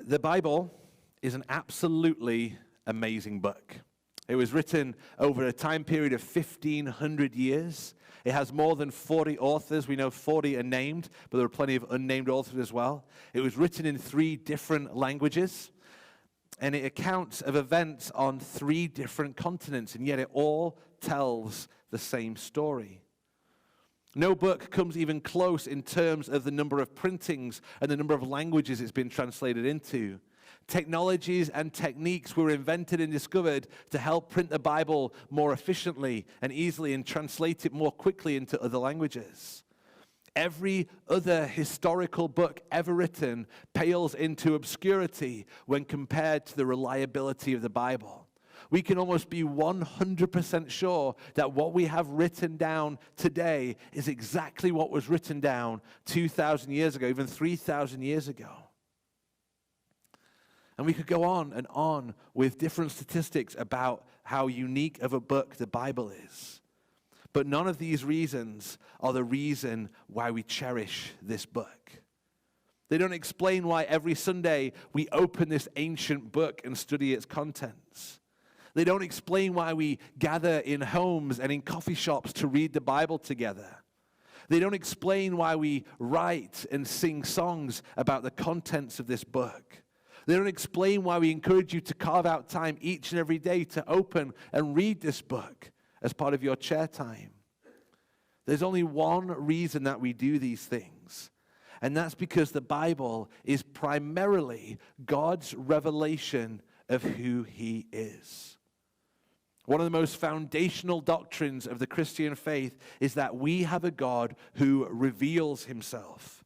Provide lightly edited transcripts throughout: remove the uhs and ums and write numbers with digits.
The Bible is an absolutely amazing book. It was written over a time period of 1,500 years. It has more than 40 authors. We know 40 are named, but there are plenty of unnamed authors as well. It was written in 3 different languages, and it accounts of events on 3 different continents, and yet it all tells the same story. No book comes even close in terms of the number of printings and the number of languages it's been translated into. Technologies and techniques were invented and discovered to help print the Bible more efficiently and easily and translate it more quickly into other languages. Every other historical book ever written pales into obscurity when compared to the reliability of the Bible. We can almost be 100% sure that what we have written down today is exactly what was written down 2,000 years ago, even 3,000 years ago. And we could go on with different statistics about how unique of a book the Bible is. But none of these reasons are the reason why we cherish this book. They don't explain why every Sunday we open this ancient book and study its contents. They don't explain why we gather in homes and in coffee shops to read the Bible together. They don't explain why we write and sing songs about the contents of this book. They don't explain why we encourage you to carve out time each and every day to open and read this book as part of your chair time. There's only one reason that we do these things, and that's because the Bible is primarily God's revelation of who He is. One of the most foundational doctrines of the Christian faith is that we have a God who reveals Himself.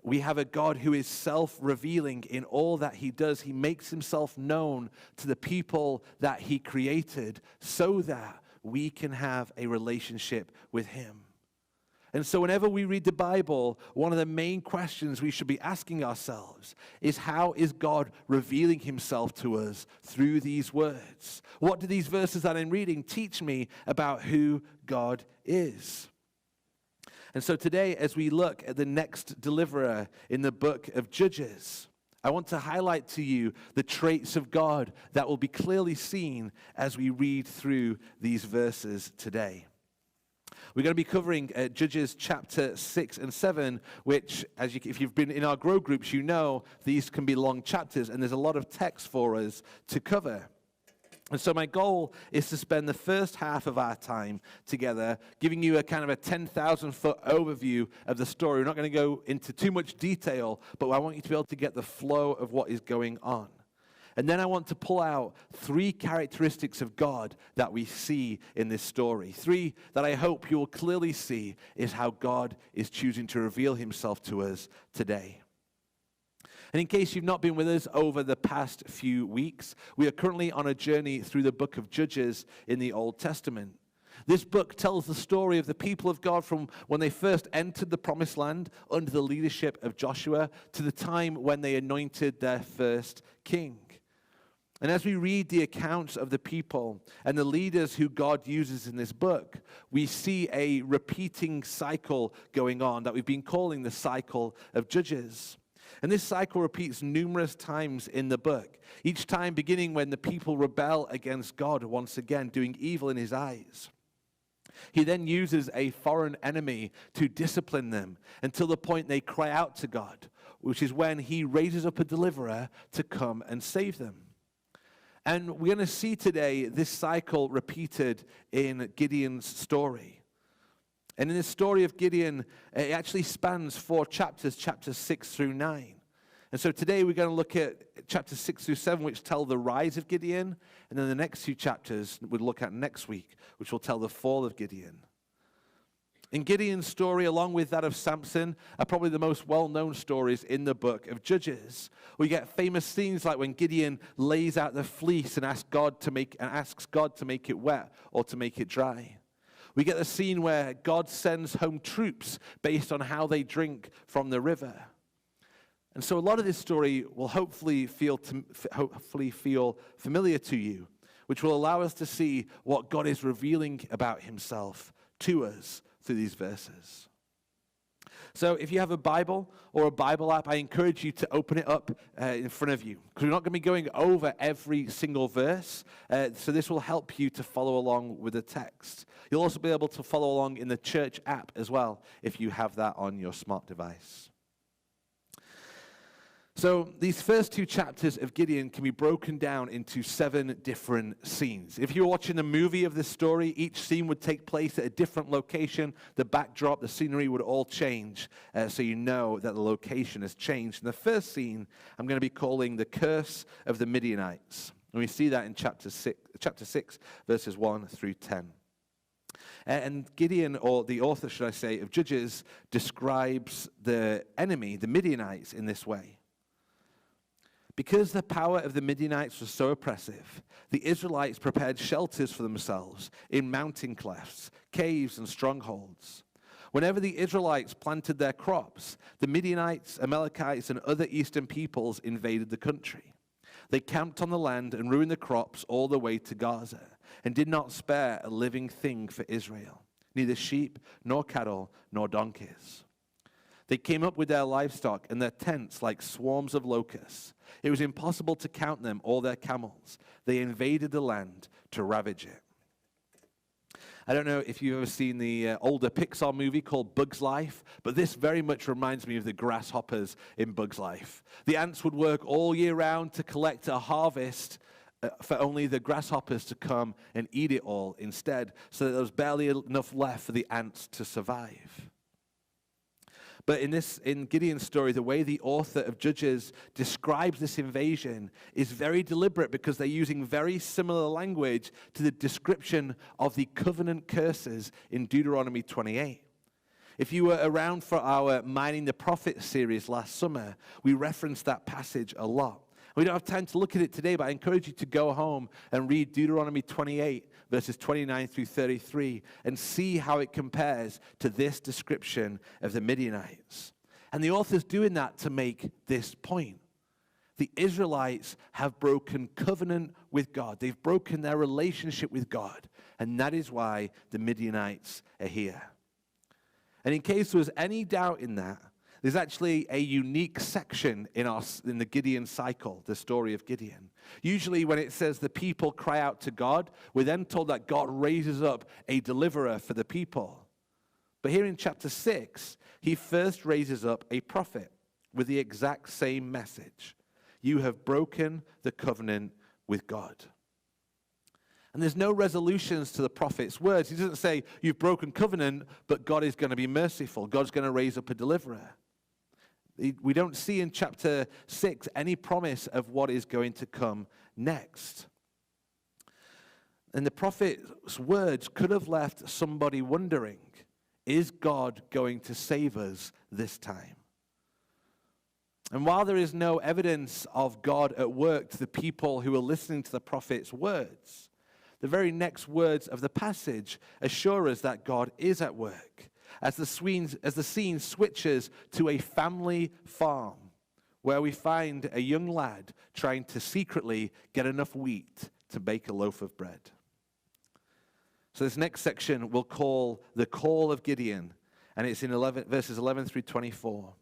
We have a God who is self-revealing in all that He does. He makes Himself known to the people that He created so that we can have a relationship with Him. And so whenever we read the Bible, one of the main questions we should be asking ourselves is, how is God revealing Himself to us through these words? What do these verses that I'm reading teach me about who God is? And so today, as we look at the next deliverer in the book of Judges, I want to highlight to you the traits of God that will be clearly seen as we read through these verses today. We're going to be covering Judges chapter 6 and 7, which, if you've been in our Grow groups, you know these can be long chapters, and there's a lot of text for us to cover. And so my goal is to spend the first half of our time together giving you a kind of a 10,000-foot overview of the story. We're not going to go into too much detail, but I want you to be able to get the flow of what is going on. And then I want to pull out 3 characteristics of God that we see in this story. 3 that I hope you will clearly see is how God is choosing to reveal Himself to us today. And in case you've not been with us over the past few weeks, we are currently on a journey through the book of Judges in the Old Testament. This book tells the story of the people of God from when they first entered the promised land under the leadership of Joshua to the time when they anointed their first king. And as we read the accounts of the people and the leaders who God uses in this book, we see a repeating cycle going on that we've been calling the cycle of Judges. And this cycle repeats numerous times in the book, each time beginning when the people rebel against God once again, doing evil in His eyes. He then uses a foreign enemy to discipline them until the point they cry out to God, which is when He raises up a deliverer to come and save them. And we're going to see today this cycle repeated in Gideon's story. And in the story of Gideon, it actually spans 4 chapters, chapters 6 through 9. And so today we're going to look at chapters 6 through 7, which tell the rise of Gideon. And then the next 2 chapters we'll look at next week, which will tell the fall of Gideon. In Gideon's story, along with that of Samson, are probably the most well-known stories in the book of Judges. We get famous scenes like when Gideon lays out the fleece and asks God to make it wet or to make it dry. We get the scene where God sends home troops based on how they drink from the river. And so a lot of this story will hopefully feel familiar to you, which will allow us to see what God is revealing about Himself to us through these verses. So if you have a Bible or a Bible app, I encourage you to open it up in front of you, because we're not going to be going over every single verse, so this will help you to follow along with the text. You'll also be able to follow along in the church app as well if you have that on your smart device. So these first 2 chapters of Gideon can be broken down into 7 different scenes. If you're watching the movie of this story, each scene would take place at a different location. The backdrop, the scenery would all change, so you know that the location has changed. And the first scene I'm going to be calling the curse of the Midianites. And we see that in chapter 6, verses 1 through 10. And Gideon, or the author, should I say, of Judges, describes the enemy, the Midianites, in this way. Because the power of the Midianites was so oppressive, the Israelites prepared shelters for themselves in mountain clefts, caves, and strongholds. Whenever the Israelites planted their crops, the Midianites, Amalekites, and other eastern peoples invaded the country. They camped on the land and ruined the crops all the way to Gaza, and did not spare a living thing for Israel, neither sheep, nor cattle, nor donkeys. They came up with their livestock and their tents like swarms of locusts. It was impossible to count them or their camels. They invaded the land to ravage it. I don't know if you've ever seen the older Pixar movie called Bug's Life, but this very much reminds me of the grasshoppers in Bug's Life. The ants would work all year round to collect a harvest for only the grasshoppers to come and eat it all instead, so that there was barely enough left for the ants to survive. But in Gideon's story, the way the author of Judges describes this invasion is very deliberate, because they're using very similar language to the description of the covenant curses in Deuteronomy 28. If you were around for our Mining the Prophet series last summer, we referenced that passage a lot. We don't have time to look at it today, but I encourage you to go home and read Deuteronomy 28, verses 29 through 33, and see how it compares to this description of the Midianites. And the author's doing that to make this point. The Israelites have broken covenant with God. They've broken their relationship with God, and that is why the Midianites are here. And in case there was any doubt in that, there's actually a unique section in the Gideon cycle, the story of Gideon. Usually when it says the people cry out to God, we're then told that God raises up a deliverer for the people. But here in chapter 6, he first raises up a prophet with the exact same message. You have broken the covenant with God. And there's no resolutions to the prophet's words. He doesn't say, you've broken covenant, but God is going to be merciful. God's going to raise up a deliverer. We don't see in chapter 6 any promise of what is going to come next. And the prophet's words could have left somebody wondering, is God going to save us this time? And while there is no evidence of God at work to the people who are listening to the prophet's words, the very next words of the passage assure us that God is at work. As the scene switches to a family farm, where we find a young lad trying to secretly get enough wheat to bake a loaf of bread. So this next section we'll call the Call of Gideon, and it's in verses 11 through 24.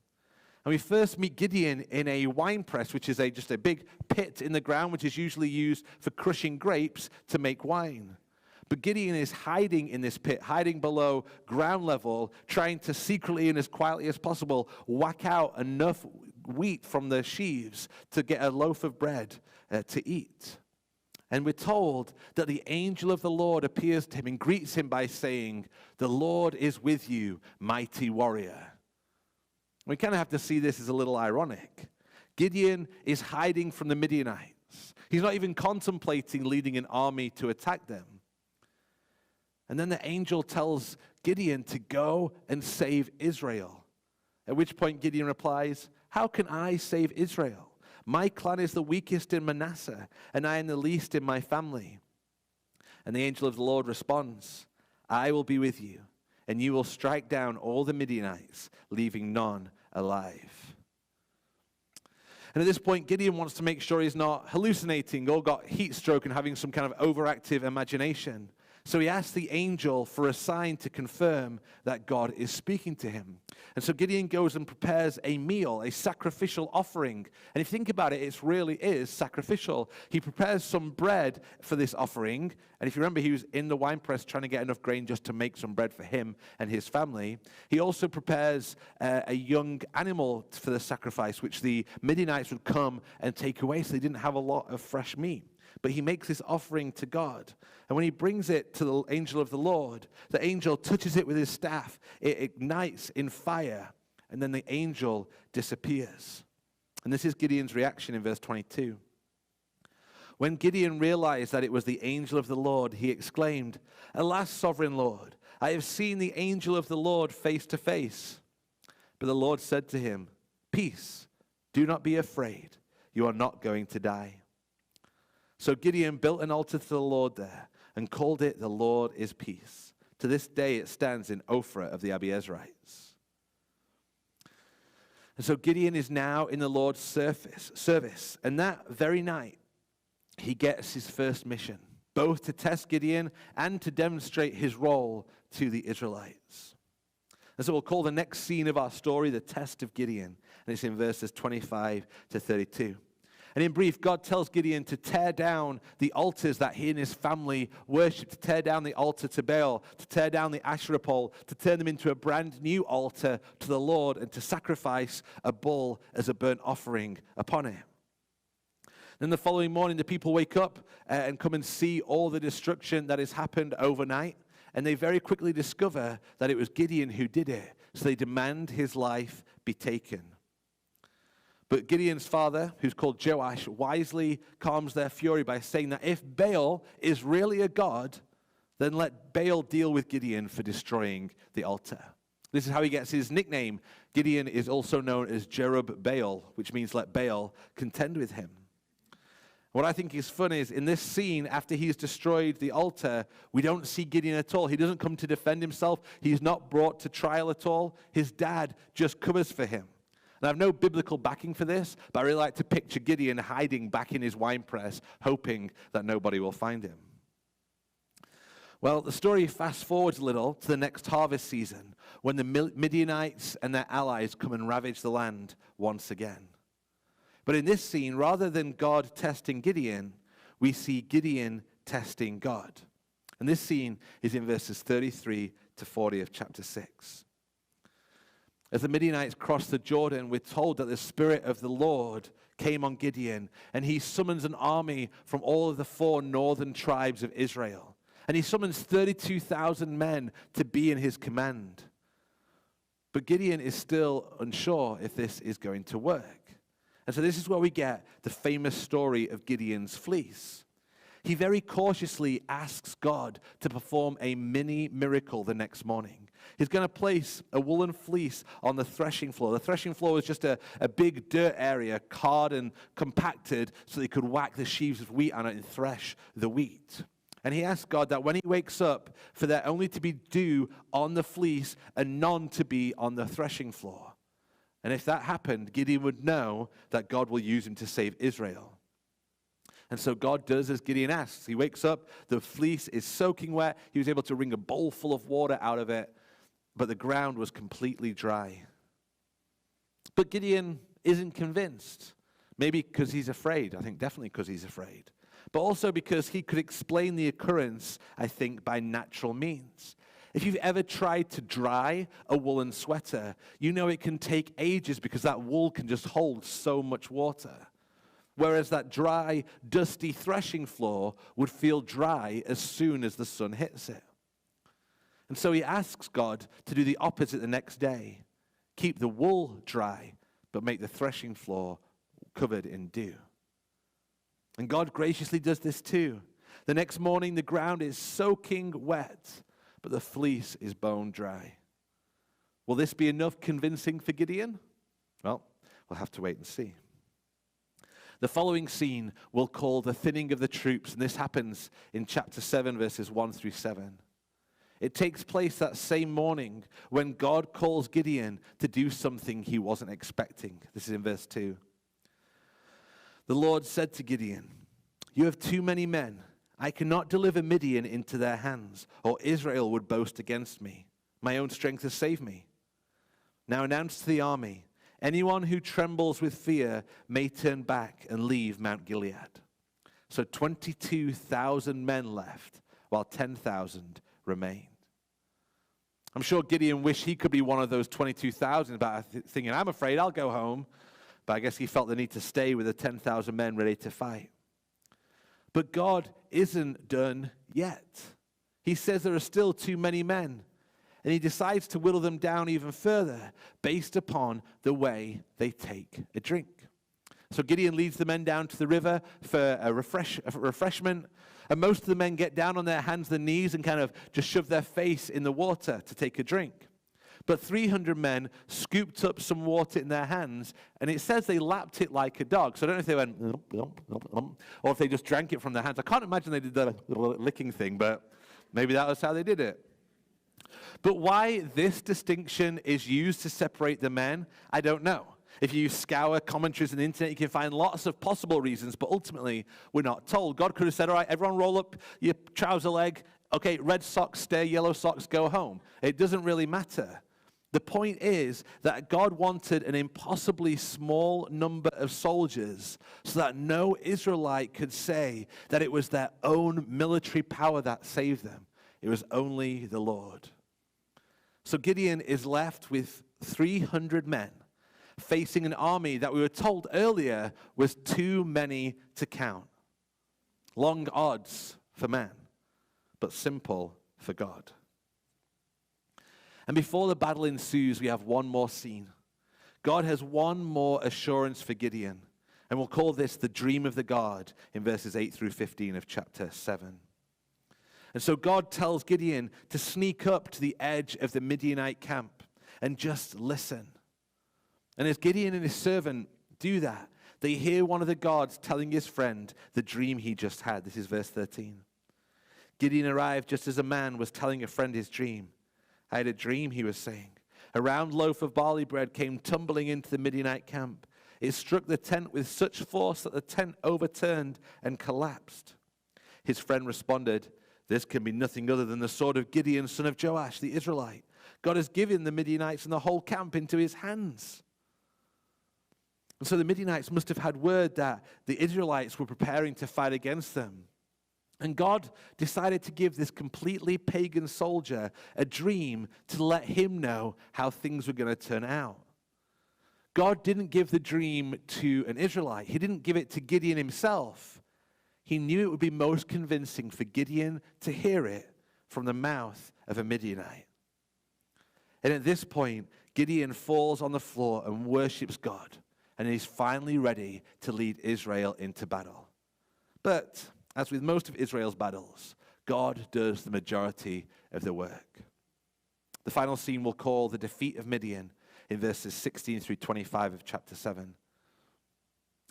And we first meet Gideon in a wine press, which is just a big pit in the ground, which is usually used for crushing grapes to make wine. But Gideon is hiding in this pit, hiding below ground level, trying to secretly and as quietly as possible whack out enough wheat from the sheaves to get a loaf of bread to eat. And we're told that the angel of the Lord appears to him and greets him by saying, "The Lord is with you, mighty warrior." We kind of have to see this as a little ironic. Gideon is hiding from the Midianites. He's not even contemplating leading an army to attack them. And then the angel tells Gideon to go and save Israel. At which point Gideon replies, "How can I save Israel? My clan is the weakest in Manasseh, and I am the least in my family." And the angel of the Lord responds, "I will be with you, and you will strike down all the Midianites, leaving none alive." And at this point, Gideon wants to make sure he's not hallucinating or got heat stroke and having some kind of overactive imagination. So he asked the angel for a sign to confirm that God is speaking to him. And so Gideon goes and prepares a meal, a sacrificial offering. And if you think about it, it really is sacrificial. He prepares some bread for this offering. And if you remember, he was in the winepress trying to get enough grain just to make some bread for him and his family. He also prepares a young animal for the sacrifice, which the Midianites would come and take away, so they didn't have a lot of fresh meat. But he makes this offering to God. And when he brings it to the angel of the Lord, the angel touches it with his staff. It ignites in fire, and then the angel disappears. And this is Gideon's reaction in verse 22. When Gideon realized that it was the angel of the Lord, he exclaimed, "Alas, sovereign Lord, I have seen the angel of the Lord face to face." But the Lord said to him, "Peace, do not be afraid. You are not going to die." So Gideon built an altar to the Lord there and called it "The Lord is Peace." To this day it stands in Ophrah of the Abiezrites. And so Gideon is now in the Lord's service. And that very night, he gets his first mission, both to test Gideon and to demonstrate his role to the Israelites. And so we'll call the next scene of our story the Test of Gideon. And it's in verses 25 to 32. And in brief, God tells Gideon to tear down the altars that he and his family worship, to tear down the altar to Baal, to tear down the Asherah pole, to turn them into a brand new altar to the Lord, and to sacrifice a bull as a burnt offering upon it. Then the following morning, the people wake up and come and see all the destruction that has happened overnight. And they very quickly discover that it was Gideon who did it. So they demand his life be taken. But Gideon's father, who's called Joash, wisely calms their fury by saying that if Baal is really a god, then let Baal deal with Gideon for destroying the altar. This is how he gets his nickname. Gideon is also known as Jerub-Baal, which means let Baal contend with him. What I think is fun is in this scene, after he's destroyed the altar, we don't see Gideon at all. He doesn't come to defend himself. He's not brought to trial at all. His dad just covers for him. And I have no biblical backing for this, but I really like to picture Gideon hiding back in his winepress, hoping that nobody will find him. Well, the story fast forwards a little to the next harvest season, when the Midianites and their allies come and ravage the land once again. But in this scene, rather than God testing Gideon, we see Gideon testing God. And this scene is in verses 33 to 40 of chapter 6. As the Midianites crossed the Jordan, we're told that the Spirit of the Lord came on Gideon, and he summons an army from all of the 4 northern tribes of Israel. And he summons 32,000 men to be in his command. But Gideon is still unsure if this is going to work. And so this is where we get the famous story of Gideon's fleece. He very cautiously asks God to perform a mini miracle the next morning. He's going to place a woolen fleece on the threshing floor. The threshing floor is just a big dirt area, carred and compacted, so they could whack the sheaves of wheat on it and thresh the wheat. And he asks God that when he wakes up, for there only to be dew on the fleece and none to be on the threshing floor. And if that happened, Gideon would know that God will use him to save Israel. And so God does as Gideon asks. He wakes up, the fleece is soaking wet. He was able to wring a bowl full of water out of it, but the ground was completely dry. But Gideon isn't convinced. Maybe because he's afraid. I think definitely because he's afraid. But also because he could explain the occurrence, I think, by natural means. If you've ever tried to dry a woolen sweater, you know it can take ages because that wool can just hold so much water. Whereas that dry, dusty threshing floor would feel dry as soon as the sun hits it. And so he asks God to do the opposite the next day. Keep the wool dry, but make the threshing floor covered in dew. And God graciously does this too. The next morning, the ground is soaking wet, but the fleece is bone dry. Will this be enough convincing for Gideon? Well, we'll have to wait and see. The following scene we'll call the thinning of the troops, and this happens in chapter 7, verses 1 through 7. It takes place that same morning when God calls Gideon to do something he wasn't expecting. This is in verse 2. The Lord said to Gideon, "You have too many men. I cannot deliver Midian into their hands, or Israel would boast against me. My own strength has saved me. Now announce to the army, anyone who trembles with fear may turn back and leave Mount Gilead. So 22,000 men left, while 10,000 remained. I'm sure Gideon wished he could be one of those 22,000, but thinking, I'm afraid I'll go home. But I guess he felt the need to stay with the 10,000 men ready to fight. But God isn't done yet. He says there are still too many men. And he decides to whittle them down even further based upon the way they take a drink. So Gideon leads the men down to the river for a refreshment. And most of the men get down on their hands and knees and kind of just shove their face in the water to take a drink. But 300 men scooped up some water in their hands, and it says they lapped it like a dog. So I don't know if they went, or if they just drank it from their hands. I can't imagine they did the licking thing, but maybe that was how they did it. But why this distinction is used to separate the men, I don't know. If you scour commentaries on the internet, you can find lots of possible reasons, but ultimately, we're not told. God could have said, all right, everyone roll up your trouser leg. Okay, red socks stay, yellow socks go home. It doesn't really matter. The point is that God wanted an impossibly small number of soldiers so that no Israelite could say that it was their own military power that saved them. It was only the Lord. So Gideon is left with 300 men facing an army that we were told earlier was too many to count. Long odds for man, but simple for God. And before the battle ensues, we have one more scene. God has one more assurance for Gideon, and we'll call this the dream of the God in verses 8 through 15 of chapter 7. And so God tells Gideon to sneak up to the edge of the Midianite camp and just listen. And as Gideon and his servant do that, they hear one of the gods telling his friend the dream he just had. This is verse 13. Gideon arrived just as a man was telling a friend his dream. I had a dream, he was saying. A round loaf of barley bread came tumbling into the Midianite camp. It struck the tent with such force that the tent overturned and collapsed. His friend responded, this can be nothing other than the sword of Gideon, son of Joash, the Israelite. God has given the Midianites and the whole camp into his hands. And so the Midianites must have had word that the Israelites were preparing to fight against them. And God decided to give this completely pagan soldier a dream to let him know how things were going to turn out. God didn't give the dream to an Israelite. He didn't give it to Gideon himself. He knew it would be most convincing for Gideon to hear it from the mouth of a Midianite. And at this point, Gideon falls on the floor and worships God, and he's finally ready to lead Israel into battle. But as with most of Israel's battles, God does the majority of the work. The final scene we'll call the defeat of Midian in verses 16 through 25 of chapter 7.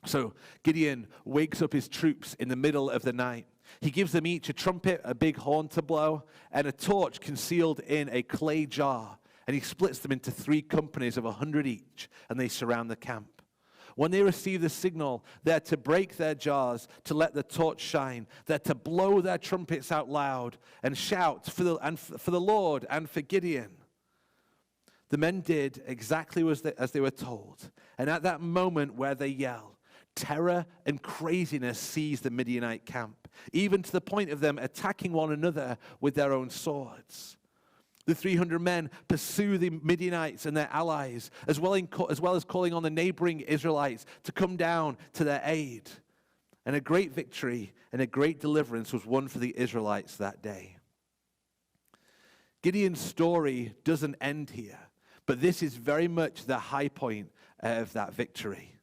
So Gideon wakes up his troops in the middle of the night. He gives them each a trumpet, a big horn to blow, and a torch concealed in a clay jar. And he splits them into 3 companies of 100 each, and they surround the camp. When they receive the signal, they're to break their jars, to let the torch shine. They're to blow their trumpets out loud and shout for the Lord and for Gideon. The men did exactly as they were told. And at that moment where they yell, terror and craziness seize the Midianite camp, even to the point of them attacking one another with their own swords. The 300 men pursue the Midianites and their allies, as well as calling on the neighboring Israelites to come down to their aid. And a great victory and a great deliverance was won for the Israelites that day. Gideon's story doesn't end here, but this is very much the high point of that victory.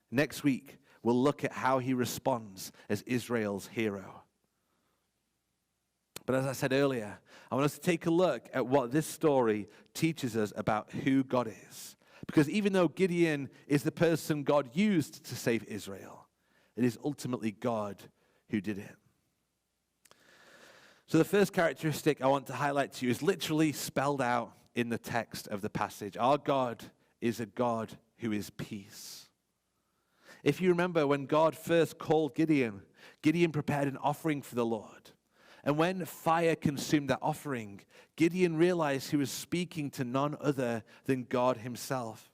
Next week, we'll look at how he responds as Israel's hero. But as I said earlier, I want us to take a look at what this story teaches us about who God is. Because even though Gideon is the person God used to save Israel, it is ultimately God who did it. So the first characteristic I want to highlight to you is literally spelled out in the text of the passage. Our God is a God who is peace. If you remember, when God first called Gideon, Gideon prepared an offering for the Lord. And when fire consumed that offering, Gideon realized he was speaking to none other than God himself.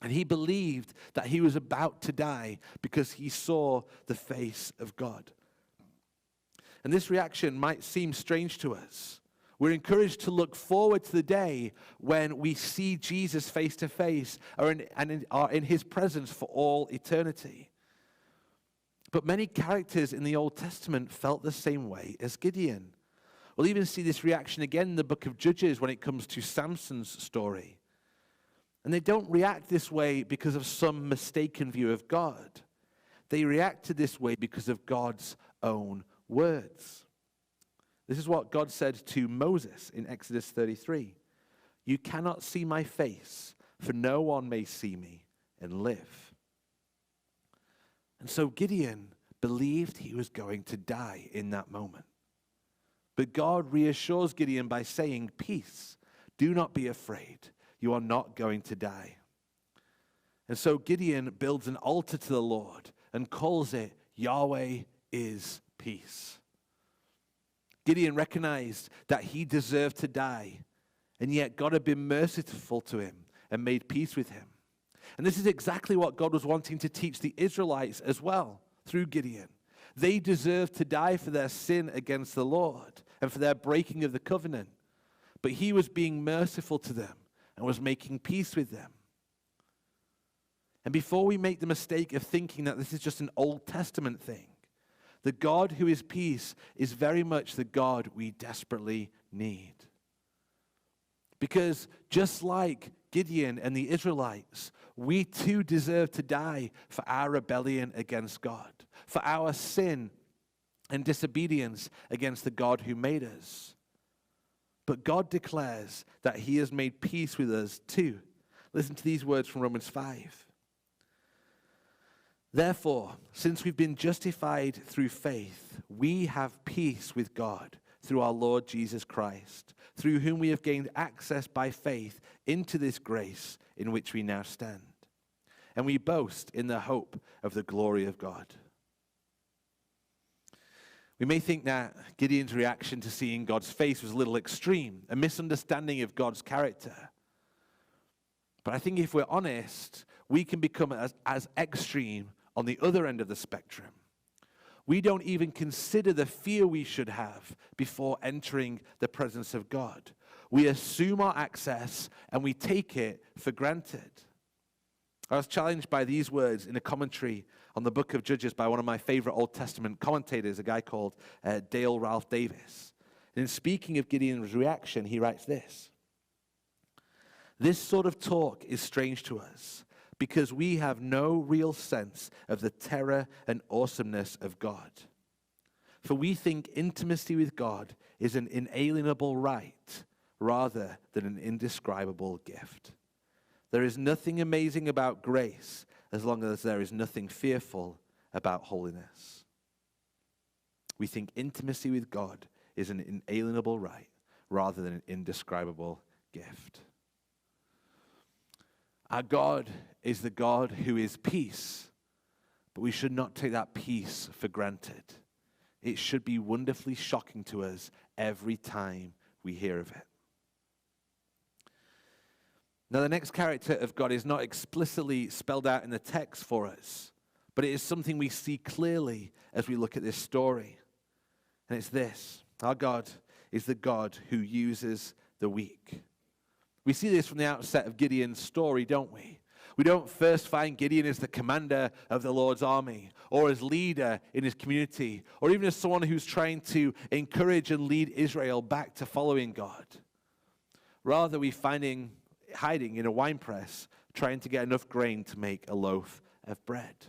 And he believed that he was about to die because he saw the face of God. And this reaction might seem strange to us. We're encouraged to look forward to the day when we see Jesus face to face and are in his presence for all eternity. But many characters in the Old Testament felt the same way as Gideon. We'll even see this reaction again in the book of Judges when it comes to Samson's story. And they don't react this way because of some mistaken view of God. They reacted this way because of God's own words. This is what God said to Moses in Exodus 33. "You cannot see my face, for no one may see me and live." And so Gideon believed he was going to die in that moment. But God reassures Gideon by saying, "Peace, do not be afraid. You are not going to die." And so Gideon builds an altar to the Lord and calls it Yahweh is Peace. Gideon recognized that he deserved to die, and yet God had been merciful to him and made peace with him. And this is exactly what God was wanting to teach the Israelites as well through Gideon. They deserved to die for their sin against the Lord and for their breaking of the covenant. But he was being merciful to them and was making peace with them. And before we make the mistake of thinking that this is just an Old Testament thing, the God who is peace is very much the God we desperately need. Because just like Gideon and the Israelites, we too deserve to die for our rebellion against God, for our sin and disobedience against the God who made us. But God declares that he has made peace with us too. Listen to these words from Romans 5. "Therefore, since we've been justified through faith, we have peace with God through our Lord Jesus Christ, through whom we have gained access by faith into this grace in which we now stand. And we boast in the hope of the glory of God." We may think that Gideon's reaction to seeing God's face was a little extreme, a misunderstanding of God's character. But I think if we're honest, we can become as extreme on the other end of the spectrum. We don't even consider the fear we should have before entering the presence of God. We assume our access and we take it for granted. I was challenged by these words in a commentary on the book of Judges by one of my favorite Old Testament commentators, a guy called Dale Ralph Davis. And in speaking of Gideon's reaction, he writes this: "This sort of talk is strange to us because we have no real sense of the terror and awesomeness of God. For we think intimacy with God is an inalienable right rather than an indescribable gift. There is nothing amazing about grace as long as there is nothing fearful about holiness. We think intimacy with God is an inalienable right rather than an indescribable gift." Our God is the God who is peace, but we should not take that peace for granted. It should be wonderfully shocking to us every time we hear of it. Now, the next character of God is not explicitly spelled out in the text for us, but it is something we see clearly as we look at this story. And it's this: our God is the God who uses the weak. We see this from the outset of Gideon's story, don't we? We don't first find Gideon as the commander of the Lord's army, or as leader in his community, or even as someone who's trying to encourage and lead Israel back to following God. Rather, we find him hiding in a winepress, trying to get enough grain to make a loaf of bread.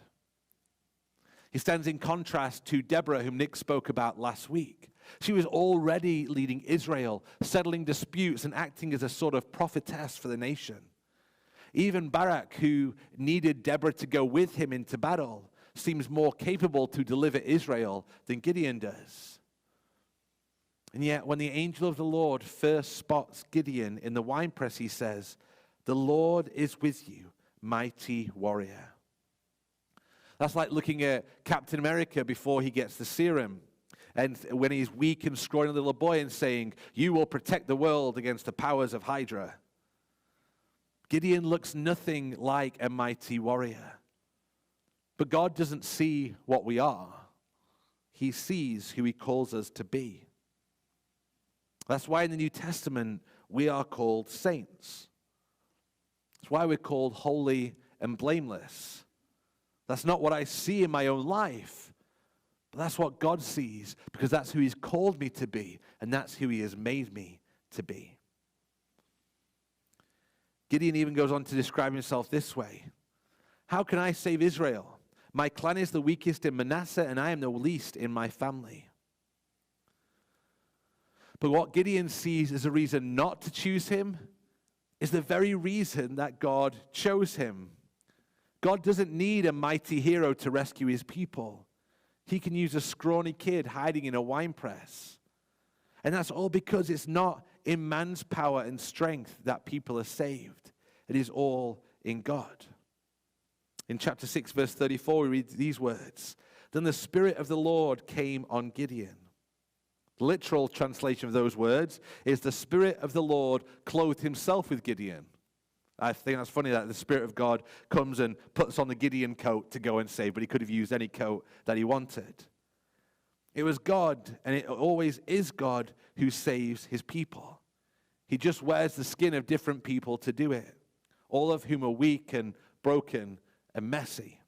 He stands in contrast to Deborah, whom Nick spoke about last week. She was already leading Israel, settling disputes and acting as a sort of prophetess for the nation. Even Barak, who needed Deborah to go with him into battle, seems more capable to deliver Israel than Gideon does. And yet, when the angel of the Lord first spots Gideon in the winepress, he says, "The Lord is with you, mighty warrior." That's like looking at Captain America before he gets the serum. And when he's weak and scrawny little boy and saying, "You will protect the world against the powers of Hydra." Gideon looks nothing like a mighty warrior. But God doesn't see what we are. He sees who he calls us to be. That's why in the New Testament we are called saints. That's why we're called holy and blameless. That's not what I see in my own life, but that's what God sees, because that's who he's called me to be, and that's who he has made me to be. Gideon even goes on to describe himself this way: "How can I save Israel? My clan is the weakest in Manasseh, and I am the least in my family." But what Gideon sees as a reason not to choose him is the very reason that God chose him. God doesn't need a mighty hero to rescue his people. He can use a scrawny kid hiding in a wine press. And that's all because it's not in man's power and strength that people are saved. It is all in God. In chapter 6, verse 34, we read these words: "Then the Spirit of the Lord came on Gideon." The literal translation of those words is the Spirit of the Lord clothed himself with Gideon. I think that's funny that the Spirit of God comes and puts on the Gideon coat to go and save, but he could have used any coat that he wanted. It was God, and it always is God, who saves his people. He just wears the skin of different people to do it, all of whom are weak and broken and messy.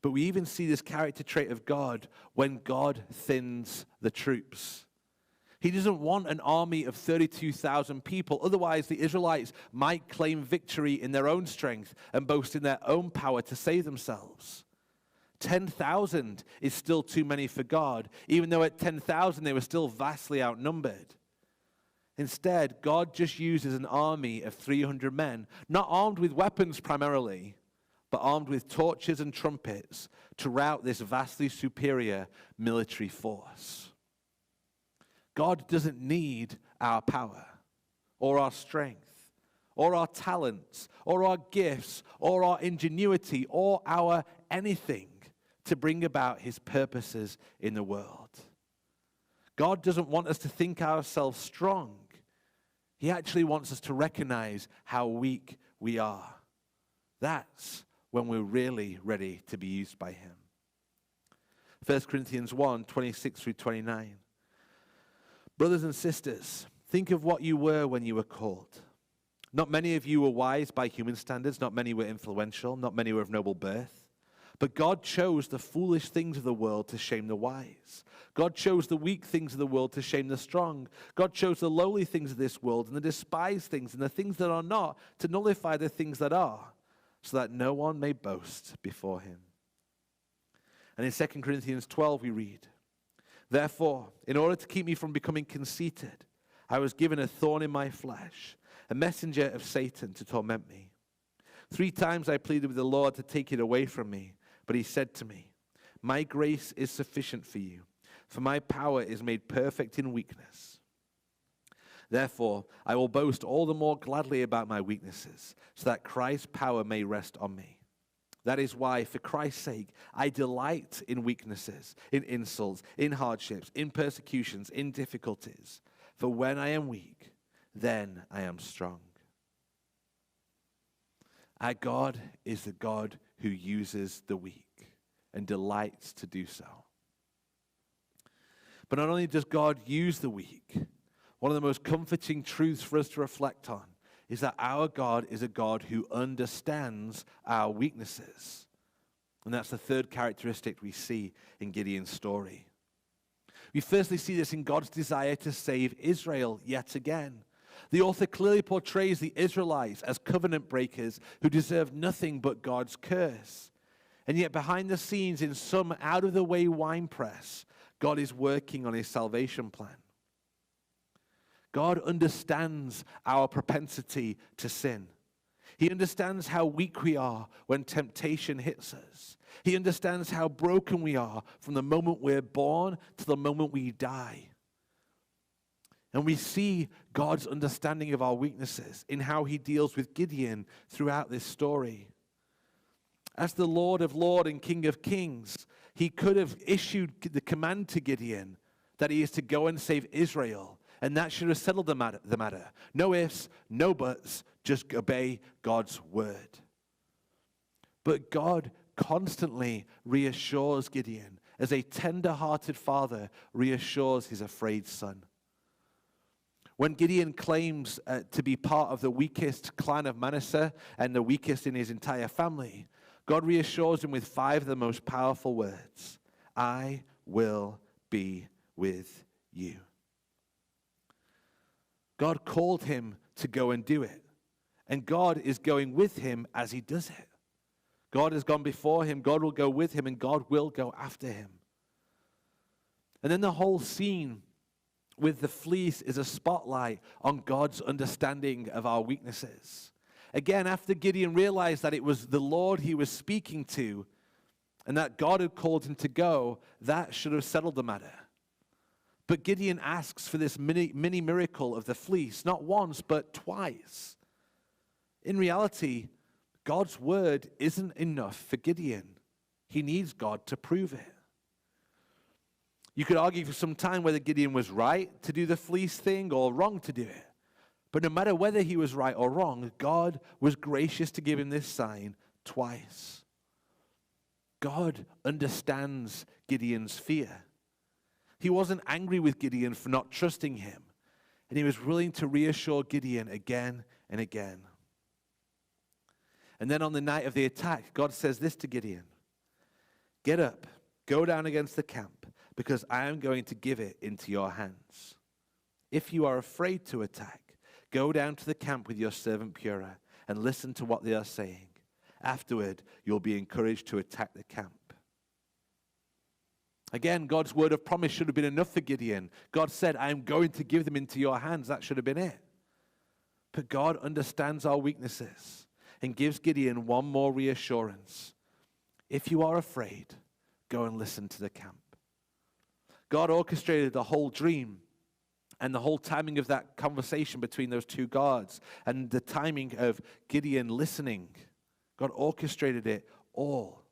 But we even see this character trait of God when God thins the troops. He doesn't want an army of 32,000 people. Otherwise, the Israelites might claim victory in their own strength and boast in their own power to save themselves. 10,000 is still too many for God, even though at 10,000 they were still vastly outnumbered. Instead, God just uses an army of 300 men, not armed with weapons primarily, but armed with torches and trumpets to rout this vastly superior military force. God doesn't need our power or our strength or our talents or our gifts or our ingenuity or our anything to bring about his purposes in the world. God doesn't want us to think ourselves strong. He actually wants us to recognize how weak we are. That's when we're really ready to be used by him. 1 Corinthians 1, 26 through 29. "Brothers and sisters, think of what you were when you were called. Not many of you were wise by human standards, not many were influential, not many were of noble birth. But God chose the foolish things of the world to shame the wise. God chose the weak things of the world to shame the strong. God chose the lowly things of this world and the despised things and the things that are not to nullify the things that are, so that no one may boast before him." And in 2 Corinthians 12 we read, "Therefore, in order to keep me from becoming conceited, I was given a thorn in my flesh, a messenger of Satan to torment me. 3 times I pleaded with the Lord to take it away from me, but he said to me, 'My grace is sufficient for you, for my power is made perfect in weakness.' Therefore, I will boast all the more gladly about my weaknesses, so that Christ's power may rest on me. That is why, for Christ's sake, I delight in weaknesses, in insults, in hardships, in persecutions, in difficulties. For when I am weak, then I am strong." Our God is the God who uses the weak and delights to do so. But not only does God use the weak, one of the most comforting truths for us to reflect on is that our God is a God who understands our weaknesses. And that's the third characteristic we see in Gideon's story. We firstly see this in God's desire to save Israel yet again. The author clearly portrays the Israelites as covenant breakers who deserve nothing but God's curse. And yet behind the scenes, in some out-of-the-way winepress, God is working on his salvation plan. God understands our propensity to sin. He understands how weak we are when temptation hits us. He understands how broken we are from the moment we're born to the moment we die. And we see God's understanding of our weaknesses in how he deals with Gideon throughout this story. As the Lord of Lords and King of Kings, he could have issued the command to Gideon that he is to go and save Israel, and that should have settled the matter. No ifs, no buts, just obey God's word. But God constantly reassures Gideon, as a tender-hearted father reassures his afraid son. When Gideon claims to be part of the weakest clan of Manasseh and the weakest in his entire family, God reassures him with 5 of the most powerful words: I will be with you. God called him to go and do it, and God is going with him as he does it. God has gone before him, God will go with him, and God will go after him. And then the whole scene with the fleece is a spotlight on God's understanding of our weaknesses. Again, after Gideon realized that it was the Lord he was speaking to and that God had called him to go, that should have settled the matter. But Gideon asks for this mini miracle of the fleece, not once, but twice. In reality, God's word isn't enough for Gideon. He needs God to prove it. You could argue for some time whether Gideon was right to do the fleece thing or wrong to do it. But no matter whether he was right or wrong, God was gracious to give him this sign twice. God understands Gideon's fear. He wasn't angry with Gideon for not trusting him, and he was willing to reassure Gideon again and again. And then on the night of the attack, God says this to Gideon: get up, go down against the camp, because I am going to give it into your hands. If you are afraid to attack, go down to the camp with your servant Purah and listen to what they are saying. Afterward, you'll be encouraged to attack the camp. Again, God's word of promise should have been enough for Gideon. God said, I am going to give them into your hands. That should have been it. But God understands our weaknesses and gives Gideon one more reassurance. If you are afraid, go and listen to the camp. God orchestrated the whole dream and the whole timing of that conversation between those two guards and the timing of Gideon listening. God orchestrated it all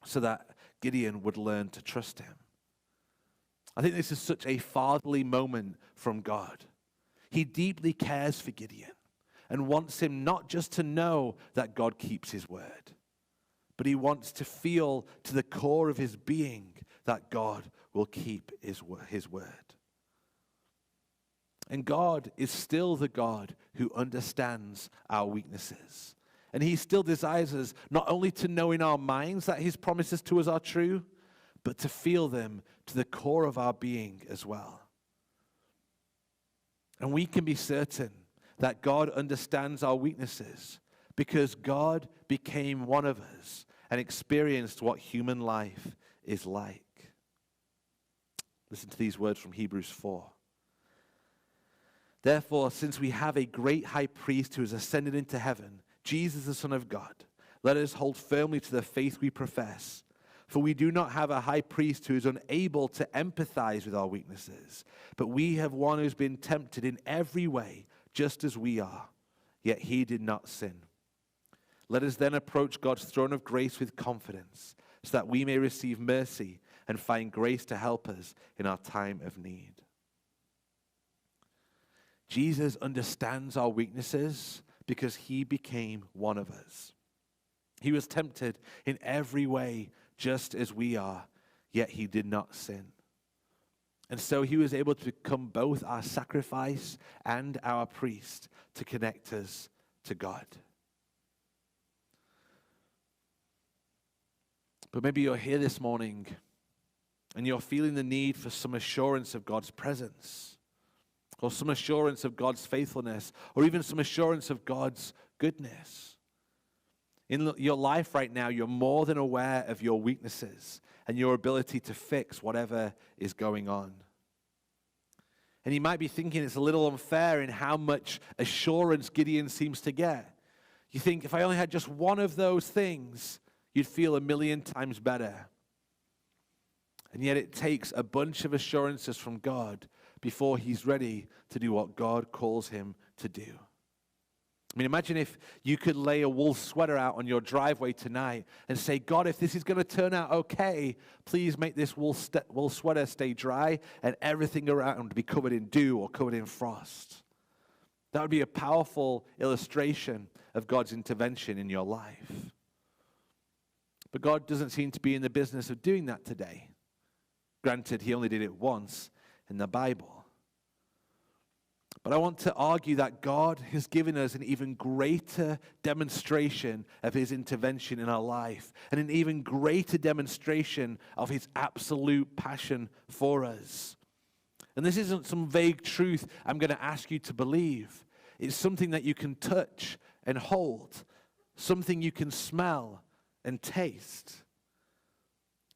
so that Gideon would learn to trust him. I think this is such a fatherly moment from God. He deeply cares for Gideon and wants him not just to know that God keeps his word, but he wants to feel to the core of his being that God will keep his word. And God is still the God who understands our weaknesses. And he still desires us not only to know in our minds that his promises to us are true, but to feel them to the core of our being as well. And we can be certain that God understands our weaknesses because God became one of us and experienced what human life is like. Listen to these words from Hebrews 4. Therefore, since we have a great high priest who has ascended into heaven, Jesus, the Son of God, let us hold firmly to the faith we profess. For we do not have a high priest who is unable to empathize with our weaknesses, but we have one who's been tempted in every way, just as we are, yet he did not sin. Let us then approach God's throne of grace with confidence, so that we may receive mercy and find grace to help us in our time of need. Jesus understands our weaknesses because he became one of us. He was tempted in every way, just as we are, yet he did not sin. And so he was able to become both our sacrifice and our priest to connect us to God. But maybe you're here this morning and you're feeling the need for some assurance of God's presence, or some assurance of God's faithfulness, or even some assurance of God's goodness. In your life right now, you're more than aware of your weaknesses and your ability to fix whatever is going on. And you might be thinking it's a little unfair in how much assurance Gideon seems to get. You think, if I only had just one of those things, you'd feel 1,000,000 times better. And yet it takes a bunch of assurances from God before he's ready to do what God calls him to do. I mean, imagine if you could lay a wool sweater out on your driveway tonight and say, God, if this is going to turn out okay, please make this wool sweater stay dry and everything around be covered in dew or covered in frost. That would be a powerful illustration of God's intervention in your life. But God doesn't seem to be in the business of doing that today. Granted, he only did it once in the Bible. But I want to argue that God has given us an even greater demonstration of his intervention in our life, and an even greater demonstration of his absolute passion for us. And this isn't some vague truth I'm going to ask you to believe. It's something that you can touch and hold, something you can smell and taste.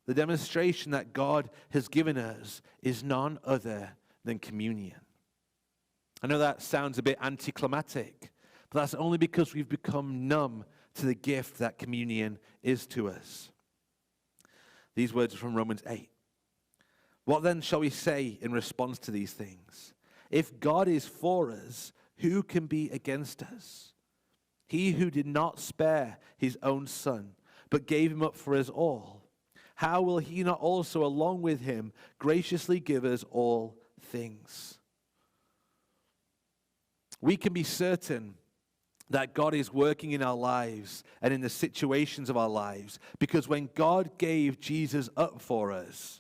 The demonstration that God has given us is none other than communion. I know that sounds a bit anticlimactic, but that's only because we've become numb to the gift that communion is to us. These words are from Romans 8. What then shall we say in response to these things? If God is for us, who can be against us? He who did not spare his own son, but gave him up for us all, how will he not also along with him graciously give us all things? We can be certain that God is working in our lives and in the situations of our lives, because when God gave Jesus up for us,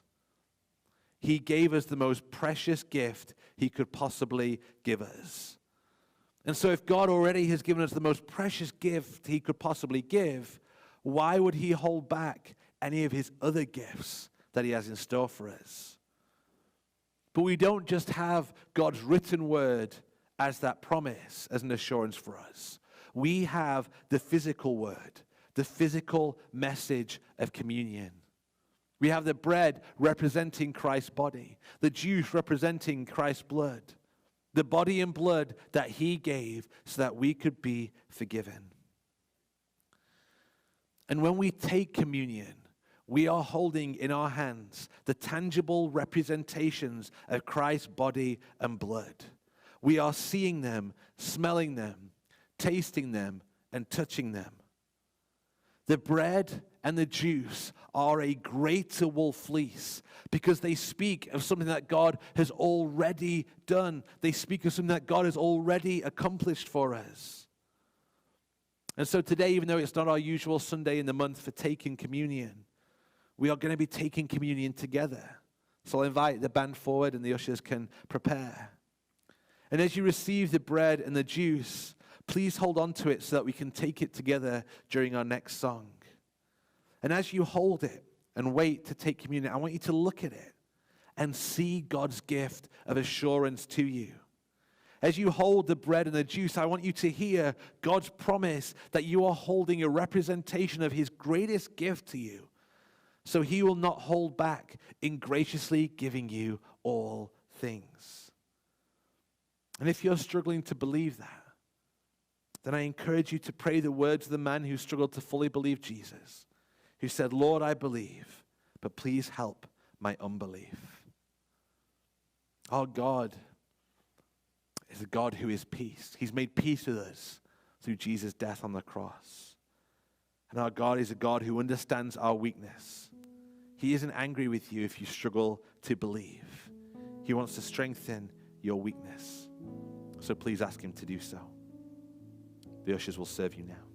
he gave us the most precious gift he could possibly give us. And so if God already has given us the most precious gift he could possibly give, why would he hold back any of his other gifts that he has in store for us? But we don't just have God's written word as that promise, as an assurance for us. We have the physical word, the physical message of communion. We have the bread representing Christ's body, the juice representing Christ's blood, the body and blood that he gave so that we could be forgiven. And when we take communion, we are holding in our hands the tangible representations of Christ's body and blood. We are seeing them, smelling them, tasting them, and touching them. The bread and the juice are a greater wool fleece because they speak of something that God has already done. They speak of something that God has already accomplished for us. And so today, even though it's not our usual Sunday in the month for taking communion, we are going to be taking communion together. So I'll invite the band forward and the ushers can prepare. And as you receive the bread and the juice, please hold on to it so that we can take it together during our next song. And as you hold it and wait to take communion, I want you to look at it and see God's gift of assurance to you. As you hold the bread and the juice, I want you to hear God's promise that you are holding a representation of his greatest gift to you. So he will not hold back in graciously giving you all things. And if you're struggling to believe that, then I encourage you to pray the words of the man who struggled to fully believe Jesus, who said, Lord, I believe, but please help my unbelief. Our God is a God who is peace. He's made peace with us through Jesus' death on the cross. And our God is a God who understands our weakness. He isn't angry with you if you struggle to believe. He wants to strengthen your weakness. So please ask him to do so. The ushers will serve you now.